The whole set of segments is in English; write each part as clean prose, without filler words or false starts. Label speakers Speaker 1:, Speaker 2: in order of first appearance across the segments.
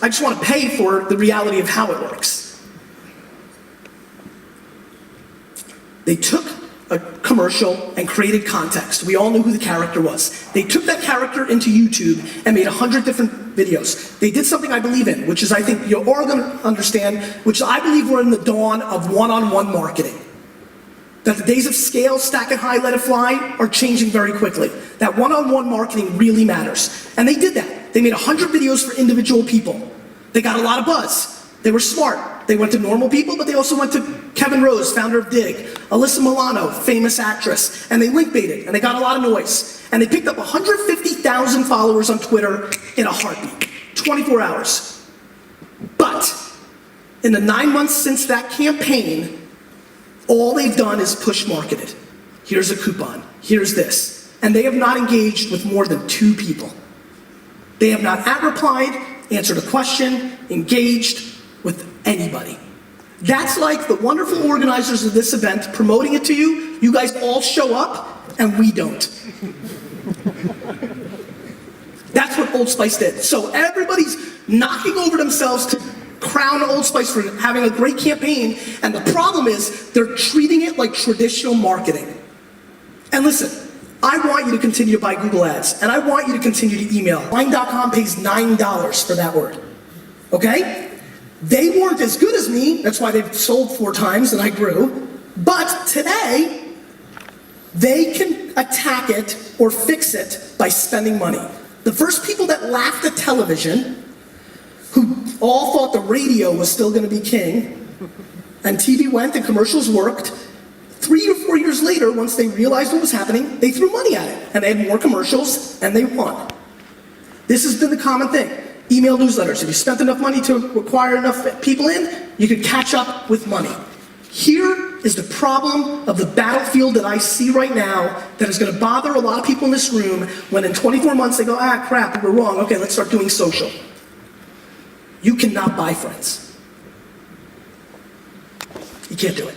Speaker 1: I just want to pay for the reality of how it works. They took a commercial and created context. We all knew who the character was. They took that character into YouTube and made 100 different videos. They did something I believe in, which is I think you're all going to understand, which I believe we're in the dawn of one-on-one marketing. That the days of scale, stack it high, let it fly are changing very quickly. That one-on-one marketing really matters. And they did that. They made 100 videos for individual people. They got a lot of buzz. They were smart. They went to normal people, but they also went to Kevin Rose, founder of Dig, Alyssa Milano, famous actress, and they link baited, and they got a lot of noise. And they picked up 150,000 followers on Twitter in a heartbeat, 24 hours. But in the 9 months since that campaign, all they've done is push marketed. Here's a coupon, here's this. And they have not engaged with more than 2 people. They have not replied, answered a question, engaged with anybody. That's like the wonderful organizers of this event promoting it to you. You guys all show up, and we don't. That's what Old Spice did. So everybody's knocking over themselves to crown Old Spice for having a great campaign, and the problem is they're treating it like traditional marketing. And listen, I want you to continue to buy Google Ads, and I want you to continue to email. Wine.com pays $9 for that word, okay? They weren't as good as me, that's why they've sold 4 times and I grew, but today, they can attack it or fix it by spending money. The first people that laughed at television, who all thought the radio was still gonna be king, and TV went and commercials worked, 3 or 4 years later, once they realized what was happening, they threw money at it, and they had more commercials, and they won. This has been the common thing. Email newsletters. If you spent enough money to acquire enough people in, you could catch up with money. Here is the problem of the battlefield that I see right now that is going to bother a lot of people in this room when in 24 months they go, ah, crap, we're wrong. Okay, let's start doing social. You cannot buy friends. You can't do it.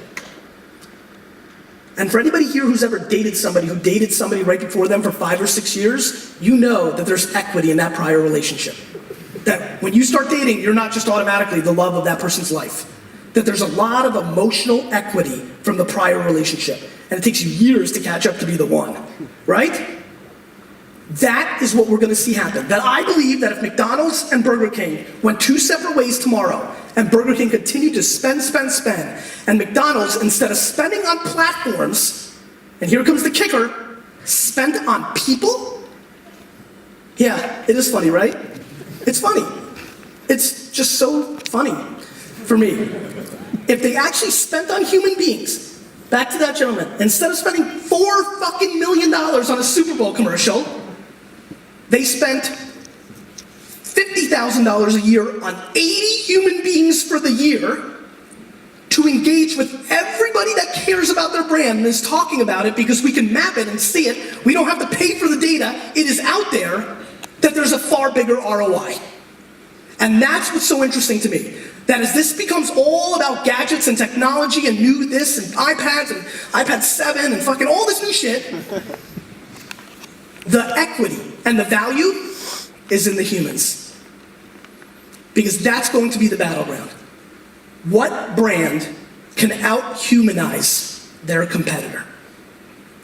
Speaker 1: And for anybody here who's ever dated somebody who dated somebody right before them for 5 or 6 years, you know that there's equity in that prior relationship. That when you start dating, you're not just automatically the love of that person's life. That there's a lot of emotional equity from the prior relationship. And it takes you years to catch up to be the one, right? That is what we're gonna see happen. That I believe that if McDonald's and Burger King went 2 separate ways tomorrow, and Burger King continued to spend, and McDonald's, instead of spending on platforms, and here comes the kicker, spent on people? Yeah, it is funny, right? It's funny. It's just so funny for me. If they actually spent on human beings, back to that gentleman, instead of spending $4 fucking million on a Super Bowl commercial, they spent $50,000 a year on 80 human beings for the year to engage with everybody that cares about their brand and is talking about it because we can map it and see it. We don't have to pay for the data. It is out there that there's a far bigger ROI. And that's what's so interesting to me. That as this becomes all about gadgets and technology and new this and iPads and iPad 7 and fucking all this new shit, the equity and the value is in the humans. Because that's going to be the battleground. What brand can out-humanize their competitor?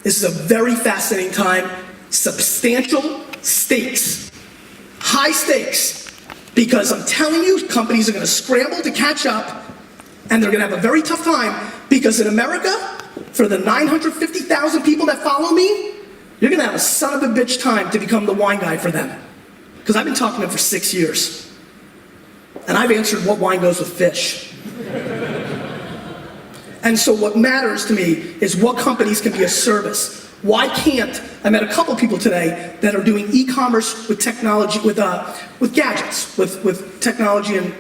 Speaker 1: This is a very fascinating time. Substantial stakes. High stakes. Because I'm telling you, companies are going to scramble to catch up, and they're going to have a very tough time, because in America, for the 950,000 people that follow me, you're going to have a son of a bitch time to become the wine guy for them. Because I've been talking to them for 6 years. And I've answered what wine goes with fish. And so what matters to me is what companies can be a service. Why can't, I met a couple people today that are doing e-commerce with technology, with gadgets, with technology and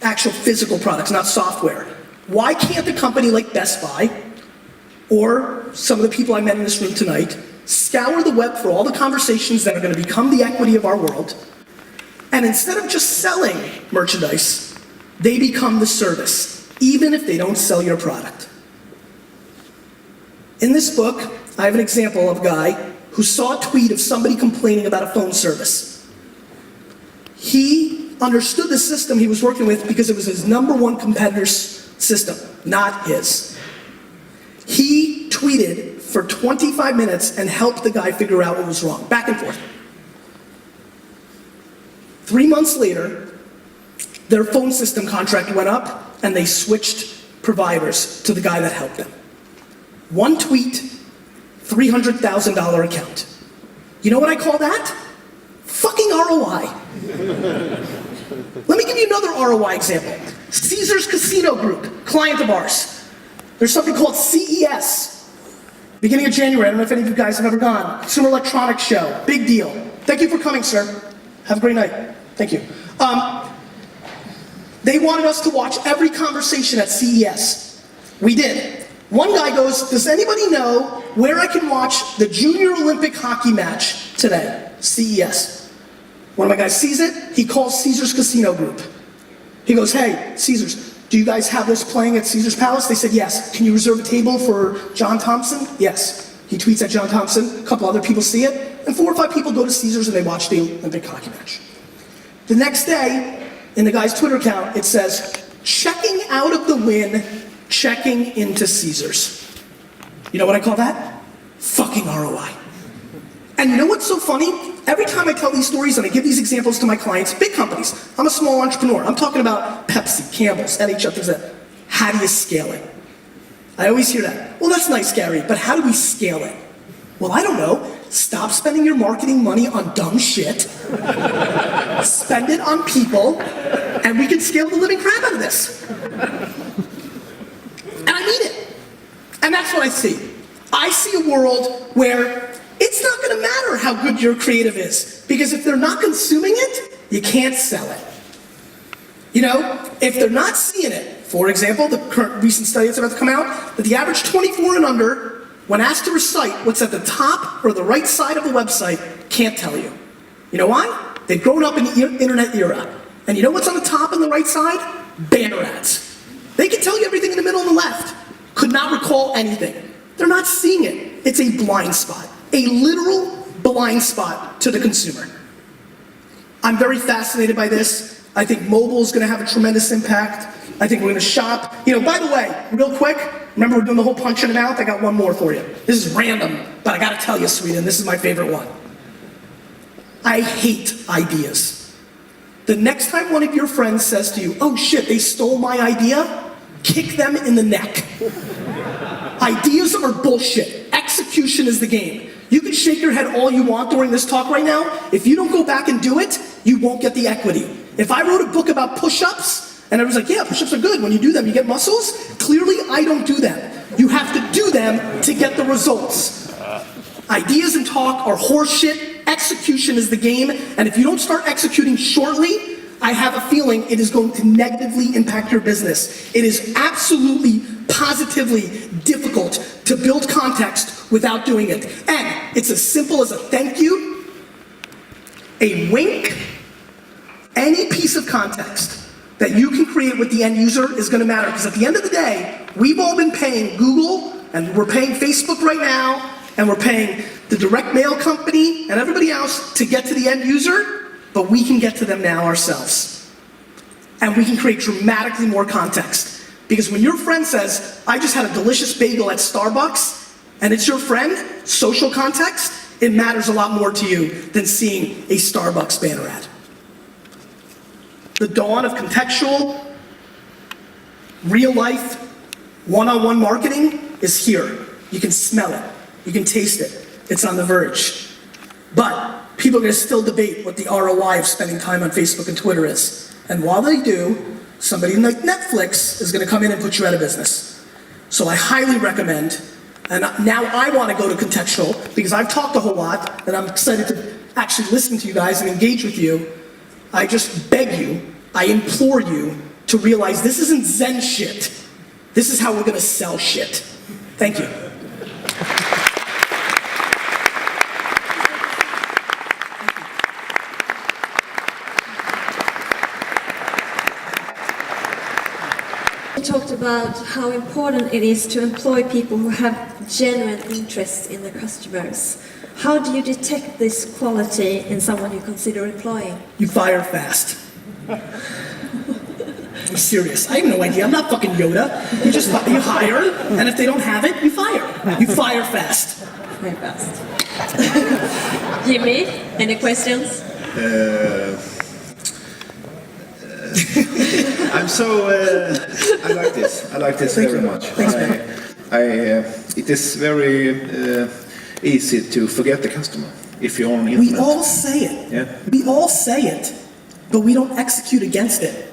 Speaker 1: actual physical products, not software. Why can't a company like Best Buy, or some of the people I met in this room tonight, scour the web for all the conversations that are going to become the equity of our world, and instead of just selling merchandise, they become the service, even if they don't sell your product. In this book, I have an example of a guy who saw a tweet of somebody complaining about a phone service. He understood the system he was working with because it was his #1 competitor's system, not his. He tweeted for 25 minutes and helped the guy figure out what was wrong, back and forth. 3 months later, their phone system contract went up and they switched providers to the guy that helped them. One tweet, $300,000 account. You know what I call that? Fucking ROI. Let me give you another ROI example. Caesars Casino Group, client of ours. There's something called CES. Beginning of January, I don't know if any of you guys have ever gone. Consumer Electronics Show, big deal. Thank you for coming, sir. Have a great night. Thank you. They wanted us to watch every conversation at CES. We did. One guy goes, does anybody know where I can watch the Junior Olympic hockey match today? CES. One of my guys sees it, he calls Caesars Casino Group. He goes, hey, Caesars, do you guys have this playing at Caesars Palace? They said, yes. Can you reserve a table for John Thompson? Yes. He tweets at John Thompson, a couple other people see it, and 4 or 5 people go to Caesars and they watch the Olympic hockey match. The next day, in the guy's Twitter account, it says, checking out of the win, checking into Caesars. You know what I call that? Fucking ROI. And you know what's so funny? Every time I tell these stories and I give these examples to my clients, big companies, I'm a small entrepreneur. I'm talking about Pepsi, Campbell's, NHL, things like that. How do you scale it? I always hear that. Well, that's nice, Gary, but how do we scale it? Well, I don't know. Stop spending your marketing money on dumb shit. Spend it on people, and we can scale the living crap out of this. And I mean it. And that's what I see. I see a world where it's not going to matter how good your creative is, because if they're not consuming it, you can't sell it. You know, if they're not seeing it, for example, the current recent study that's about to come out, that the average 24 and under, when asked to recite what's at the top or the right side of the website, can't tell you. You know why? They've grown up in the internet era. And you know what's on the top and the right side? Banner ads. They can tell you everything in the middle and the left. Could not recall anything. They're not seeing it. It's a blind spot. A literal blind spot to the consumer. I'm very fascinated by this. I think mobile is going to have a tremendous impact. I think we're going to shop. You know, by the way, real quick, remember we're doing the whole punch in the mouth? I got one more for you. This is random, but I got to tell you, Sweden, this is my favorite one. I hate ideas. The next time one of your friends says to you, oh shit, they stole my idea, kick them in the neck. Ideas are bullshit. Execution is the game. You can shake your head all you want during this talk right now. If you don't go back and do it, you won't get the equity. If I wrote a book about push-ups, and everyone's like, yeah, push-ups are good. When you do them, you get muscles. Clearly, I don't do them. You have to do them to get the results. Ideas and talk are horseshit. Execution is the game. And if you don't start executing shortly, I have a feeling it is going to negatively impact your business. It is absolutely, positively difficult to build context without doing it. And it's as simple as a thank you, a wink, any piece of context that you can create with the end user is going to matter. Because at the end of the day, we've all been paying Google, and we're paying Facebook right now, and we're paying the direct mail company and everybody else to get to the end user, but we can get to them now ourselves. And we can create dramatically more context. Because when your friend says, I just had a delicious bagel at Starbucks, and it's your friend, social context, it matters a lot more to you than seeing a Starbucks banner ad. The dawn of contextual, real-life, one-on-one marketing is here. You can smell it. You can taste it. It's on the verge. But people are going to still debate what the ROI of spending time on Facebook and Twitter is. And while they do, somebody like Netflix is going to come in and put you out of business. So I highly recommend, and now I want to go to contextual, because I've talked a whole lot, and I'm excited to actually listen to you guys and engage with you. I just beg you, I implore you to realize this isn't Zen shit. This is how we're going to sell shit. Thank you.
Speaker 2: You talked about how important it is to employ people who have genuine interest in their customers. How do you detect this quality in someone you consider employing?
Speaker 1: You fire fast. I'm serious. I have no idea. I'm not fucking Yoda. You hire, and if they don't have it, you fire. You fire fast.
Speaker 2: Very fast. Jimmy, any questions?
Speaker 3: I'm so. I like this. I like this very much.
Speaker 1: Thanks, man.
Speaker 3: It is very easy to forget the customer if you're on the
Speaker 1: We
Speaker 3: internet.
Speaker 1: all say it.
Speaker 3: Yeah.
Speaker 1: We all say it, but we don't execute against it.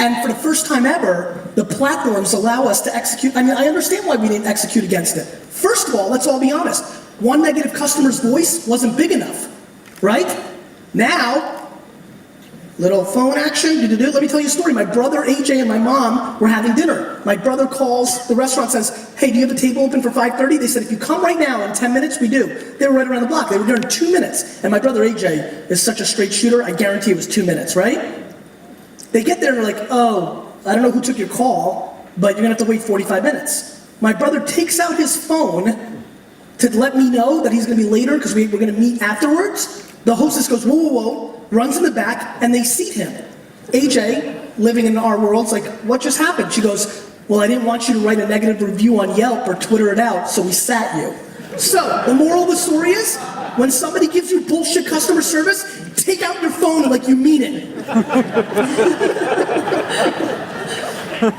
Speaker 1: And for the first time ever, the platforms allow us to execute. I mean, I understand why we didn't execute against it. First of all, let's all be honest. One negative customer's voice wasn't big enough, right? Now, little phone action. Let me tell you a story. My brother, AJ, and my mom were having dinner. My brother calls the restaurant, says, hey, do you have a table open for 5:30? They said, if you come right now in 10 minutes, we do. They were right around the block. They were there in 2 minutes. And my brother, AJ, is such a straight shooter, I guarantee it was 2 minutes, right? They get there and they're like, oh, I don't know who took your call, but you're gonna have to wait 45 minutes. My brother takes out his phone to let me know that he's gonna be later because we're gonna meet afterwards. The hostess goes, whoa, whoa, whoa, runs in the back, and they seat him. AJ, living in our world, is like, what just happened? She goes, well, I didn't want you to write a negative review on Yelp or Twitter it out, so we sat you. So, the moral of the story is, when somebody gives you bullshit customer service, take out your phone like you mean it.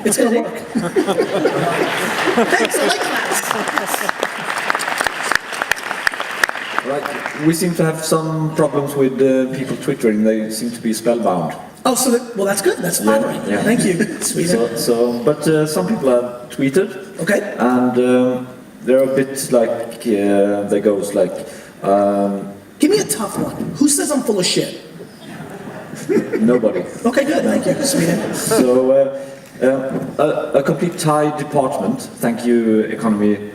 Speaker 1: It's gonna work. Thanks, I like that.
Speaker 4: Right. We seem to have some problems with people twittering. They seem to be spellbound.
Speaker 1: Oh, so well, that's good. That's flattering.
Speaker 4: Yeah.
Speaker 1: Thank you, Sweden.
Speaker 4: But some people have tweeted.
Speaker 1: Okay.
Speaker 4: And they're a bit like they goes like.
Speaker 1: Give me a tough one. Who says I'm full of shit?
Speaker 4: Nobody.
Speaker 1: Okay, good. Thank you, Sweden.
Speaker 4: So a complete Thai department. Thank you, economy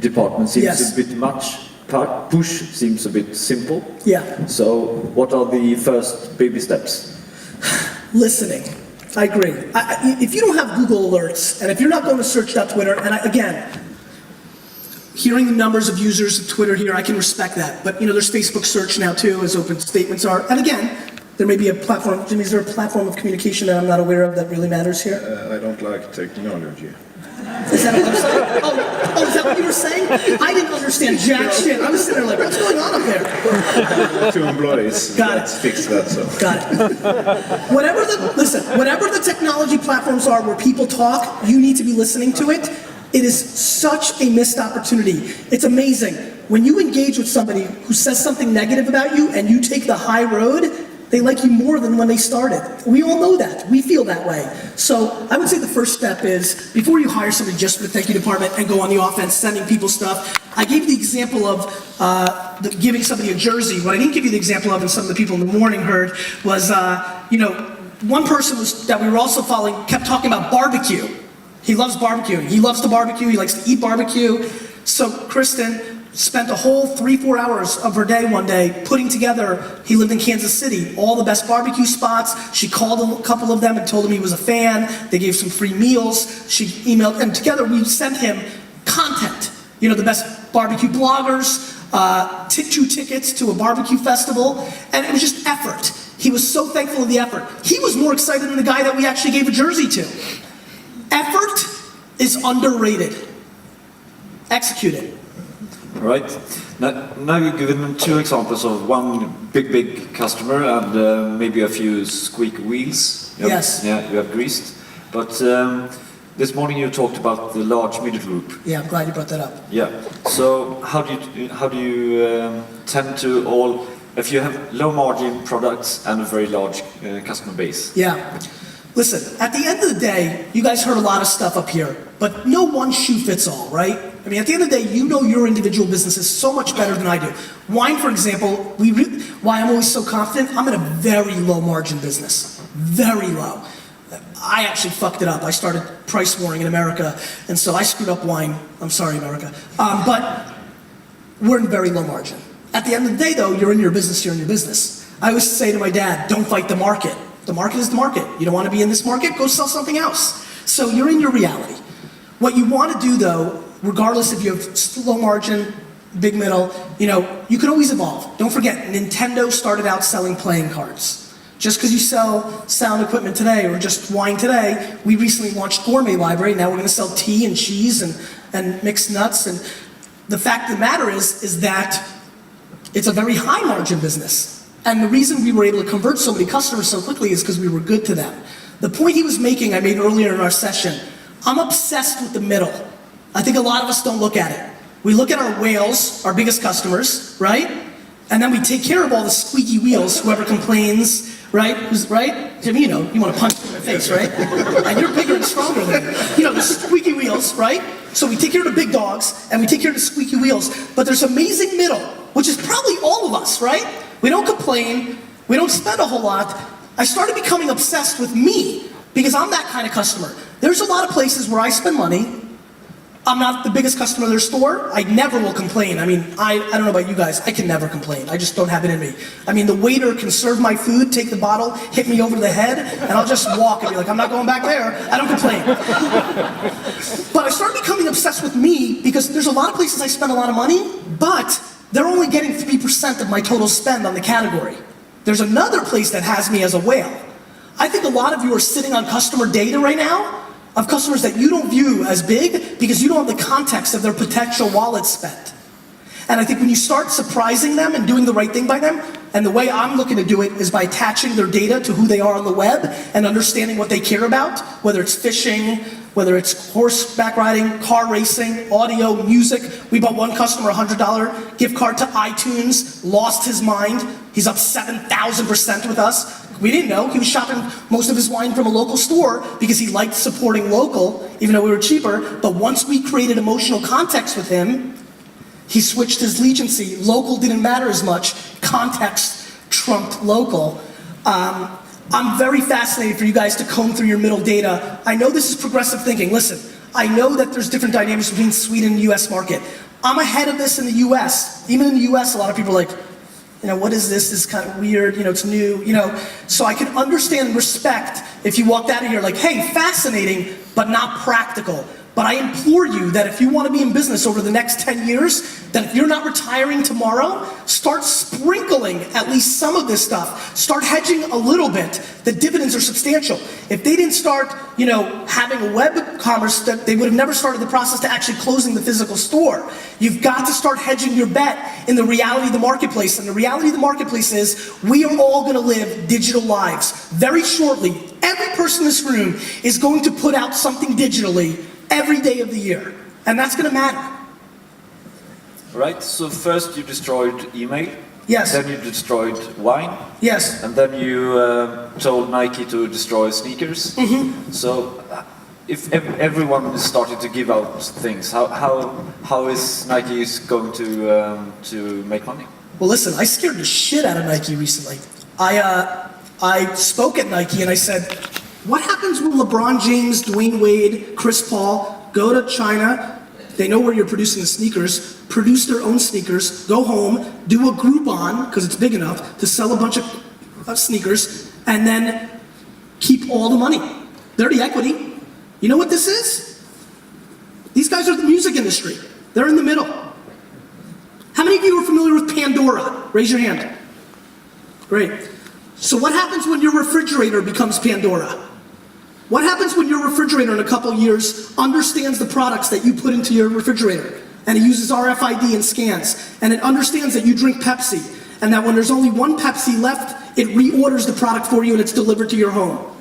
Speaker 4: department seems
Speaker 1: Yes.
Speaker 4: a bit much. Push seems a bit simple.
Speaker 1: Yeah.
Speaker 4: So what are the first baby steps?
Speaker 1: Listening. I agree. If you don't have Google alerts, and if you're not going to search.twitter, and again, hearing the numbers of users of Twitter here, I can respect that. But there's Facebook search now too, as open statements are. And again, there may be a platform. Jimmy, is there a platform of communication that I'm not aware of that really matters here?
Speaker 3: I don't like technology.
Speaker 1: Is that a website? Oh, is that what you were saying? I didn't understand jack shit. I was sitting there like, what's going on up there?
Speaker 3: 2 employees.
Speaker 1: Got it.
Speaker 3: Let's fix that. So.
Speaker 1: Got it. Whatever the technology platforms are where people talk, you need to be listening to it. It is such a missed opportunity. It's amazing. When you engage with somebody who says something negative about you and you take the high road, they like you more than when they started. We all know that. We feel that way. So I would say the first step is, before you hire somebody just for the thank you department and go on the offense, sending people stuff, I gave the example of giving somebody a jersey. What I didn't give you the example of, and some of the people in the morning heard, was, one person that we were also following kept talking about barbecue. He loves barbecuing. He loves to barbecue. He likes to eat barbecue. So Kristen spent a whole 3-4 hours of her day one day putting together, he lived in Kansas City, all the best barbecue spots. She called a couple of them and told him he was a fan. They gave some free meals. She emailed, and together we sent him content. The best barbecue bloggers, 2 tickets to a barbecue festival, and it was just effort. He was so thankful of the effort. He was more excited than the guy that we actually gave a jersey to. Effort is underrated. Execute it.
Speaker 4: Right. Now you've given 2 examples of one big customer and maybe a few squeaky wheels.
Speaker 1: Yes.
Speaker 4: Yeah, you have greased. But this morning you talked about the large middle group.
Speaker 1: Yeah, I'm glad you brought that up.
Speaker 4: Yeah. So how do you tend to all, if you have low margin products and a very large customer base?
Speaker 1: Yeah. Listen, at the end of the day, you guys heard a lot of stuff up here, but no one shoe fits all, right? I mean, at the end of the day, you know your individual businesses so much better than I do. Wine, for example, why I'm always so confident, I'm in a very low margin business. Very low. I actually fucked it up. I started price warring in America, and so I screwed up wine. I'm sorry, America. But we're in very low margin. At the end of the day, though, you're in your business, you're in your business. I always say to my dad, don't fight the market. The market is the market. You don't want to be in this market? Go sell something else. So you're in your reality. What you want to do, though, regardless if you have low margin, big middle, you can always evolve. Don't forget, Nintendo started out selling playing cards. Just because you sell sound equipment today or just wine today, we recently launched Gourmet Library. Now we're going to sell tea and cheese and mixed nuts. And the fact of the matter is that it's a very high margin business. And the reason we were able to convert so many customers so quickly is because we were good to them. The point he was making, I made earlier in our session, I'm obsessed with the middle. I think a lot of us don't look at it. We look at our whales, our biggest customers, right? And then we take care of all the squeaky wheels, whoever complains, right? Right? Jimmy, you want to punch him in the face, right? And you're bigger and stronger than me. The squeaky wheels, right? So we take care of the big dogs, and we take care of the squeaky wheels. But there's amazing middle, which is probably all of us, right? We don't complain. We don't spend a whole lot. I started becoming obsessed with me because I'm that kind of customer. There's a lot of places where I spend money. I'm not the biggest customer of their store. I never will complain. I mean, I don't know about you guys. I can never complain. I just don't have it in me. I mean, the waiter can serve my food, take the bottle, hit me over the head, and I'll just walk and be like, I'm not going back there. I don't complain. But I started becoming obsessed with me because there's a lot of places I spend a lot of money, but they're only getting 3% of my total spend on the category. There's another place that has me as a whale. I think a lot of you are sitting on customer data right now of customers that you don't view as big because you don't have the context of their potential wallet spend. And I think when you start surprising them and doing the right thing by them, and the way I'm looking to do it is by attaching their data to who they are on the web and understanding what they care about, whether it's fishing, whether it's horseback riding, car racing, audio, music. We bought one customer a $100 gift card to iTunes, lost his mind. He's up 7,000% with us. We didn't know. He was shopping most of his wine from a local store because he liked supporting local, even though we were cheaper. But once we created emotional context with him, he switched his allegiance. Local didn't matter as much. Context trumped local. I'm very fascinated for you guys to comb through your middle data. I know this is progressive thinking. Listen, I know that there's different dynamics between Sweden and the US market. I'm ahead of this in the US. Even in the US, a lot of people are like, what is this? This is kind of weird, it's new, So I can understand and respect if you walked out of here like, hey, fascinating, but not practical. But I implore you that if you want to be in business over the next 10 years, that if you're not retiring tomorrow, start sprinkling at least some of this stuff. Start hedging a little bit. The dividends are substantial. If they didn't start, having a web commerce, that they would have never started the process to actually closing the physical store. You've got to start hedging your bet in the reality of the marketplace. And the reality of the marketplace is we are all going to live digital lives. Very shortly, every person in this room is going to put out something digitally every day of the year. And that's going to matter.
Speaker 4: Right, so first you destroyed email.
Speaker 1: Yes.
Speaker 4: Then you destroyed wine.
Speaker 1: Yes.
Speaker 4: And then you told Nike to destroy sneakers. Mm-hmm. So if everyone started to give out things, how is Nike going to make money?
Speaker 1: Well, listen, I scared the shit out of Nike recently. I spoke at Nike and I said, what happens when LeBron James, Dwayne Wade, Chris Paul go to China? They know where you're producing the sneakers, produce their own sneakers, go home, do a Groupon, because it's big enough, to sell a bunch of sneakers, and then keep all the money. They're the equity. You know what this is? These guys are the music industry. They're in the middle. How many of you are familiar with Pandora? Raise your hand. Great. So what happens when your refrigerator becomes Pandora? What happens when your refrigerator in a couple years understands the products that you put into your refrigerator and it uses RFID and scans and it understands that you drink Pepsi and that when there's only one Pepsi left, it reorders the product for you and it's delivered to your home?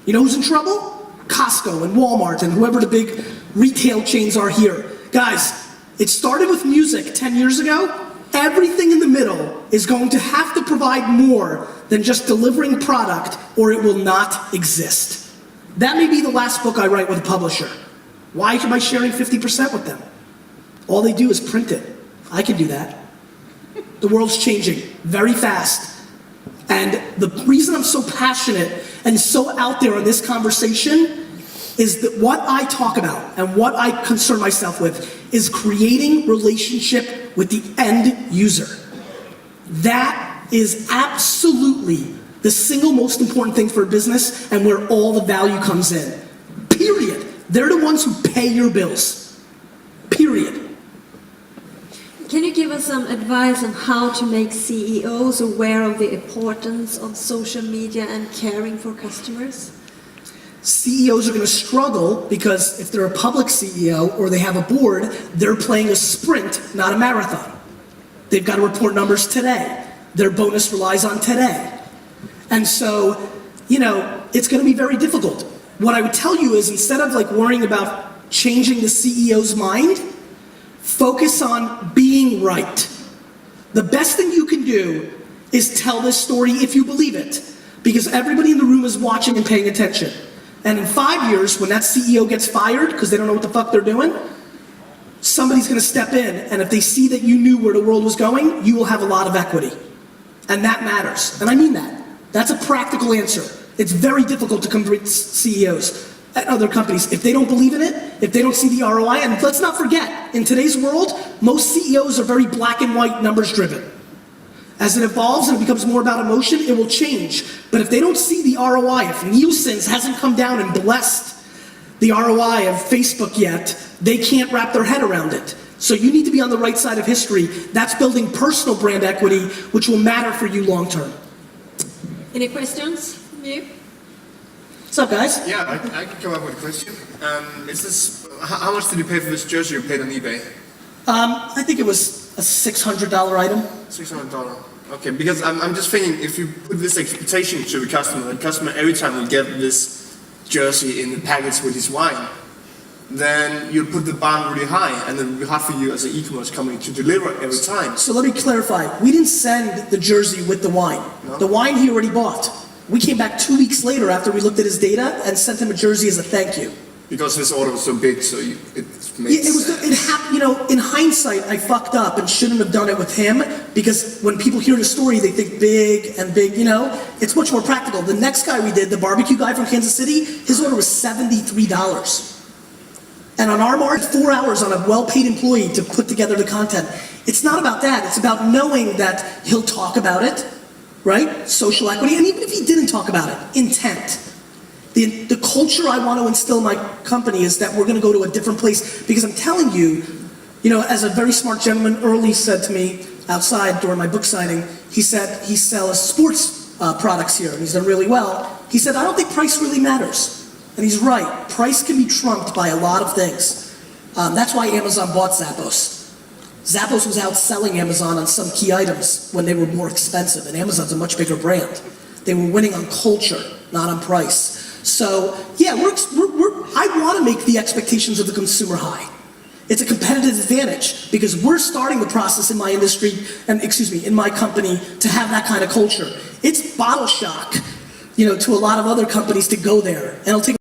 Speaker 1: You know who's in trouble? Costco and Walmart and whoever the big retail chains are here. Guys, it started with music 10 years ago. Everything in the middle is going to have to provide more than just delivering product or it will not exist. That may be the last book I write with a publisher. Why am I sharing 50% with them? All they do is print it. I can do that. The world's changing very fast. And the reason I'm so passionate and so out there on this conversation is that what I talk about and what I concern myself with is creating relationship with the end user. That is absolutely the single most important thing for a business and where all the value comes in. Period. They're the ones who pay your bills. Period.
Speaker 2: Can you give us some advice on how to make CEOs aware of the importance of social media and caring for customers?
Speaker 1: CEOs are going to struggle because if they're a public CEO or they have a board, they're playing a sprint, not a marathon. They've got to report numbers today. Their bonus relies on today. And so, you know, it's going to be very difficult. What I would tell you is instead of like worrying about changing the CEO's mind, focus on being right. The best thing you can do is tell this story if you believe it, because everybody in the room is watching and paying attention. And in 5 years, when that CEO gets fired because they don't know what the fuck they're doing, somebody's going to step in, and if they see that you knew where the world was going, you will have a lot of equity. And that matters. And I mean that. That's a practical answer. It's very difficult to convince CEOs at other companies. If they don't believe in it, if they don't see the ROI, and let's not forget, in today's world, most CEOs are very black and white, numbers driven. As it evolves and it becomes more about emotion, it will change. But if they don't see the ROI, if Nielsen's hasn't come down and blessed the ROI of Facebook yet, they can't wrap their head around it. So you need to be on the right side of history. That's building personal brand equity, which will matter for you long term.
Speaker 2: Any questions from you?
Speaker 1: What's up, guys?
Speaker 5: Yeah, I can come up with a question. How much did you pay for this jersey you paid on eBay?
Speaker 1: I think it was a $600 item.
Speaker 5: $600. Okay, because I'm just thinking if you put this expectation to the customer every time will get this jersey in the package with his wine, then you put the bar really high, and then it will be hard for you as an e-commerce company to deliver every time.
Speaker 1: So let me clarify. We didn't send the jersey with the wine.
Speaker 5: No?
Speaker 1: The wine he already bought. We came back 2 weeks later after we looked at his data and sent him a jersey as a thank you.
Speaker 5: Because his order was so big, so it
Speaker 1: Yeah,
Speaker 5: makes
Speaker 1: it was. It happened. You know, in hindsight, I fucked up and shouldn't have done it with him because when people hear the story, they think big and big. You know, it's much more practical. The next guy we did, the barbecue guy from Kansas City, his order was $73. And on our mark, 4 hours on a well-paid employee to put together the content. It's not about that. It's about knowing that he'll talk about it, right? Social equity, and even if he didn't talk about it, intent. The culture I want to instill in my company is that we're going to go to a different place because I'm telling you, you know, as a very smart gentleman early said to me outside during my book signing, he said he sells sports products here and he's done really well. He said, I don't think price really matters. And he's right. Price can be trumped by a lot of things. That's why Amazon bought Zappos. Zappos was outselling Amazon on some key items when they were more expensive, and Amazon's a much bigger brand. They were winning on culture, not on price. So, yeah, I want to make the expectations of the consumer high. It's a competitive advantage because we're starting the process in my industry, and in my company, to have that kind of culture. It's bottle shock, you know, to a lot of other companies to go there, and it'll take